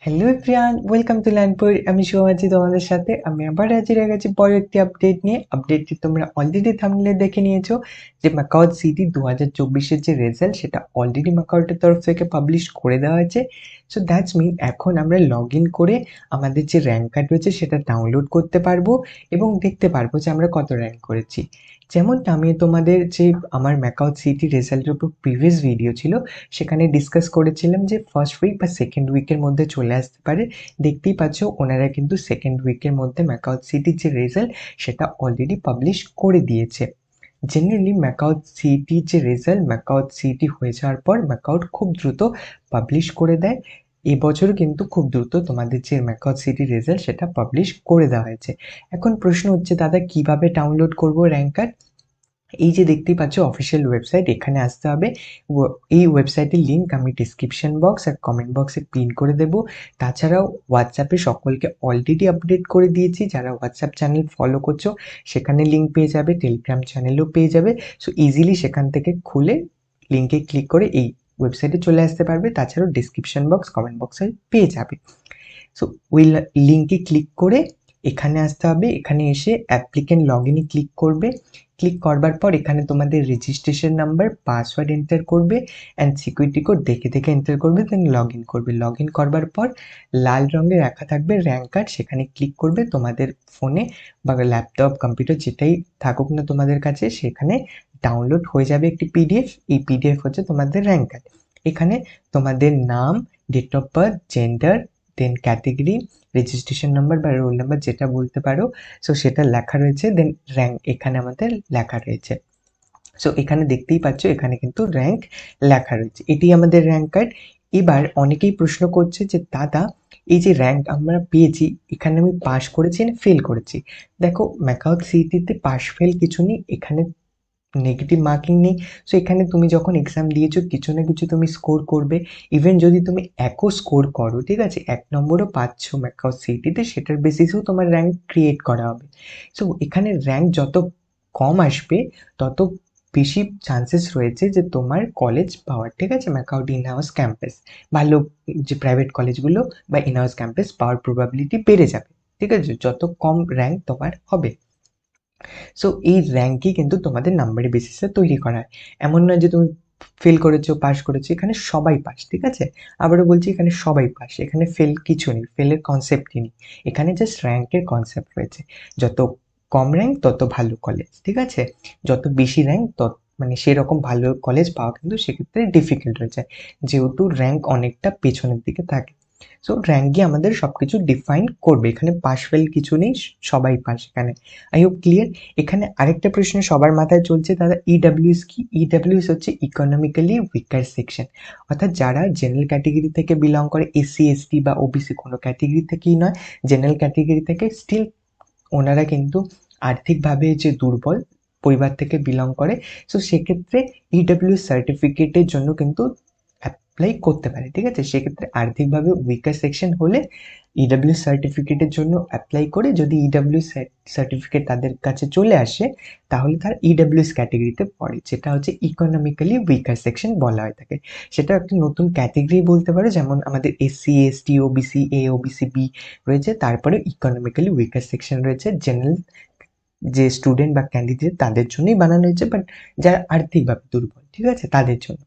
Hello everyone, welcome to Learnpur. আমি শুভ আছি তোমাদের সাথে। আমি আবার হাজির হয়ে গেছি বড় একটি আপডেট নিয়ে। আপডেটটি তোমরা অলরেডি থাম্বনেলে দেখে নিয়েছো যে ম্যাকাও সিটি 2024-এর যে রেজাল্ট সেটা অলরেডি ম্যাকাওটের তরফ থেকে পাবলিশ করে দেওয়া হয়েছে। সো দ্যাটস মিন এখন আমরা লগ ইন করে আমাদের যে র্যাঙ্ক কার্ড রয়েছে সেটা ডাউনলোড করতে পারবো এবং দেখতে পারবো যে আমরা কত র্যাঙ্ক করেছি। যেমনটা আমি তোমাদের যে আমার ম্যাকাও সিটি রেজাল্টের উপর প্রিভিয়াস ভিডিও ছিল সেখানে ডিসকাস করেছিলাম যে ফার্স্ট উইক বা সেকেন্ড উইকের মধ্যে চলে আসতে পারে। দেখতেই পাচ্ছ ওনারা কিন্তু সেকেন্ড উইকের মধ্যে ম্যাকাও সিটির যে রেজাল্ট সেটা অলরেডি পাবলিশ করে দিয়েছে। জেনারেলি ম্যাকাও সিটি যে রেজাল্ট ম্যাকাও সিটি হয়ে যাওয়ার পর ম্যাকাও খুব দ্রুত পাবলিশ করে দেয়। এবছর কিন্তু খুব দ্রুত তোমাদের যে ম্যাকাও সিটি রেজাল্ট সেটা পাবলিশ করে দেওয়া হয়েছে। এখন প্রশ্ন হচ্ছে দাদা কিভাবে ডাউনলোড করব র্যাঙ্ক কার্ড? এই যে দেখতেই পাচ্ছ অফিসিয়াল ওয়েবসাইট, এখানে আসতে হবে। এই ওয়েবসাইটের লিঙ্ক আমি ডিসক্রিপশন বক্স আর কমেন্ট বক্সে পিন করে দেব। তাছাড়াও হোয়াটসঅ্যাপে সকলকে অলরেডি আপডেট করে দিয়েছি, যারা হোয়াটসঅ্যাপ চ্যানেল ফলো করছো সেখানে লিঙ্ক পেয়ে যাবে, টেলিগ্রাম চ্যানেলও পেয়ে যাবে। সো ইজিলি সেখান থেকে খুলে লিঙ্কে ক্লিক করে এই ওয়েবসাইটে চলে আসতে পারবে। তাছাড়াও ডিসক্রিপশন বক্স কমেন্ট বক্সে পেয়ে যাবে। সো ওই লিঙ্কে ক্লিক করে এখানে আসতে হবে। এখানে এসে অ্যাপ্লিকেন্ট লগ ইনে ক্লিক করবে। ক্লিক করবার পর এখানে তোমাদের রেজিস্ট্রেশন নাম্বার, পাসওয়ার্ড এন্টার করবে অ্যান্ড সিকিউরিটি কোড দেখে দেখে এন্টার করবে, দেন লগ ইন করবে। লগ ইন করবার পর লাল রঙে রাখা থাকবে র্যাঙ্ক কার্ড, সেখানে ক্লিক করবে। তোমাদের ফোনে বা ল্যাপটপ কম্পিউটার যেটাই থাকুক না তোমাদের কাছে সেখানে ডাউনলোড হয়ে যাবে একটি পিডিএফ। এই পিডিএফ হচ্ছে তোমাদের র্যাঙ্ক কার্ড। এখানে তোমাদের নাম, date of birth, gender, then category, registration number বা রোল নাম্বার যেটা বলতে পারো, সো সেটা লেখা রয়েছে। দেন র্যাঙ্ক এখানে আমাদের লেখা রয়েছে। সো এখানে দেখতেই পাচ্ছ এখানে কিন্তু র্যাঙ্ক লেখা রয়েছে, এটি আমাদের র্যাঙ্ক কার্ড। এবার অনেকেই প্রশ্ন করছে যে দাদা এই যে র্যাঙ্ক আমরা পেয়েছি এখানে আমি পাস করেছি না ফেল করেছি? দেখো ম্যাকাও সিটিতে পাস ফেল কিছু নেই, এখানে নেগেটিভ মার্কিং নেই। সো এখানে তুমি যখন এক্সাম দিয়েছো কিছু না কিছু তুমি স্কোর করবে। ইভেন যদি তুমি একও স্কোর করো, ঠিক আছে, 1 নম্বরও পাচ্ছ ম্যাকাও সিটিতে, সেটার বেসিসেও তোমার র্যাঙ্ক ক্রিয়েট করা হবে। সো এখানে র্যাঙ্ক যত কম আসবে তত বেশি চান্সেস রয়েছে যে তোমার কলেজ পাওয়ার, ঠিক আছে, ম্যাকাওটি ইন হাউস ক্যাম্পাস, ভালো যে প্রাইভেট কলেজগুলো বা in house campus power probability বেড়ে যাবে। ঠিক আছে, যত কম র্যাঙ্ক তোমার হবে। সো এই র্যাঙ্কই কিন্তু তোমাদের নাম্বারের বেসিসে তৈরি করা হয়। এমন নয় যে তুমি ফেল করেছো পাস করেছো, এখানে সবাই পাস, ঠিক আছে। আবারও বলছি এখানে সবাই পাস, এখানে ফেল কিছু নেই, ফেলের কনসেপ্টই নেই। এখানে জাস্ট র্যাঙ্কের কনসেপ্ট রয়েছে। যত কম র্যাঙ্ক তত ভালো কলেজ, ঠিক আছে। যত বেশি র্যাঙ্ক তত মানে সেরকম ভালো কলেজ পাওয়া কিন্তু সেক্ষেত্রে ডিফিকাল্ট হয়ে যায়, যেহেতু র্যাঙ্ক অনেকটা পেছনের দিকে থাকে। সো র্যাঙ্কই আমাদের সবকিছু ডিফাইন করবে, এখানে পাস ফেল কিছু নেই, সবাই পাস এখানে। I hope clear. এখানে আরেকটা প্রশ্ন সবার মাথায় চলছে, দাদা ইডাব্লিউএস কি? ইডাব্লিউএস হচ্ছে ইকোনমিক্যালি উইকার সেকশন, অর্থাৎ যারা জেনারেল ক্যাটেগরি থেকে বিলং করে, এসসি এসটি বা ওবিসি কোনো ক্যাটেগরি থেকেই নয়, জেনারেল ক্যাটেগরি থেকে, স্টিল ওনারা কিন্তু আর্থিকভাবে যে দুর্বল পরিবার থেকে বিলং করে। সো সেক্ষেত্রে ইডাব্লিউএস সার্টিফিকেটের জন্য কিন্তু অ্যাপ্লাই করতে পারে, ঠিক আছে। সেক্ষেত্রে আর্থিকভাবে উইকার সেকশন হলে ইডাব্লিউ সার্টিফিকেটের জন্য অ্যাপ্লাই করে যদি ইডাব্লিউ সার্টিফিকেট তাদের কাছে চলে আসে তাহলে তার ইডাব্লিউএস ক্যাটেগরিতে পড়ে, যেটা হচ্ছে ইকোনমিক্যালি উইকার সেকশন বলা হয়ে থাকে। সেটা একটা নতুন ক্যাটেগরি বলতে পারো, যেমন আমাদের SC ST OBC A OBC B রয়েছে, তারপরে ইকোনমিক্যালি উইকার সেকশন রয়েছে। জেনারেল যে স্টুডেন্ট বা ক্যান্ডিডেট তাদের জন্যই বানানো হয়েছে, বাট যারা আর্থিকভাবে দুর্বল, ঠিক আছে, তাদের জন্য।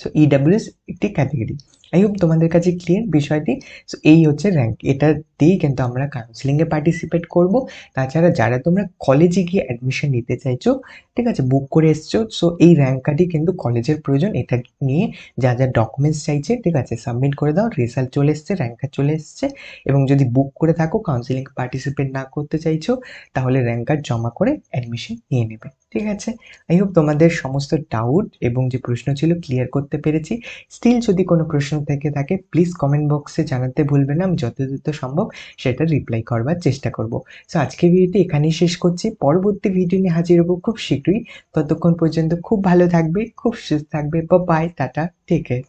সো ইডাব্লিউএস একটি ক্যাটেগরি। আই হোপ তোমাদের কাছে ক্লিয়ার বিষয়টি। সো এই হচ্ছে র্যাঙ্ক, এটা দিয়েই কিন্তু আমরা কাউন্সিলিংয়ে পার্টিসিপেট করব। তাছাড়া যারা তোমরা কলেজে গিয়ে অ্যাডমিশন নিতে চাইছো, ঠিক আছে, বুক করে এসছো, সো এই র্যাঙ্ক কার্ডই কিন্তু কলেজের প্রয়োজন। এটা নিয়ে যা যা ডকুমেন্টস চাইছে, ঠিক আছে, সাবমিট করে দাও। রেজাল্ট চলে এসছে, র্যাঙ্ক কার্ড চলে এসছে। এবং যদি বুক করে থাকো, কাউন্সিলিং পার্টিসিপেট না করতে চাইছো, তাহলে র্যাঙ্ক কার্ড জমা করে অ্যাডমিশন নিয়ে নেবে, ঠিক আছে। আই হোপ তোমাদের সমস্ত ডাউট এবং যে প্রশ্ন ছিল ক্লিয়ার করতে পেরেছি। স্টিল যদি কোনো প্রশ্ন থেকে থাকে প্লিজ কমেন্ট বক্সে জানাতে ভুলবে না, আমি যত দ্রুত সম্ভব সেটা রিপ্লাই করবার চেষ্টা করব। সো আজকের ভিডিওটি এখানেই শেষ করছি, পরবর্তী ভিডিও নিয়ে হাজির হবো খুব শীঘ্রই। ততক্ষণ পর্যন্ত খুব ভালো থাকবে, খুব সুস্থ থাকবে। Bye, tata, take care.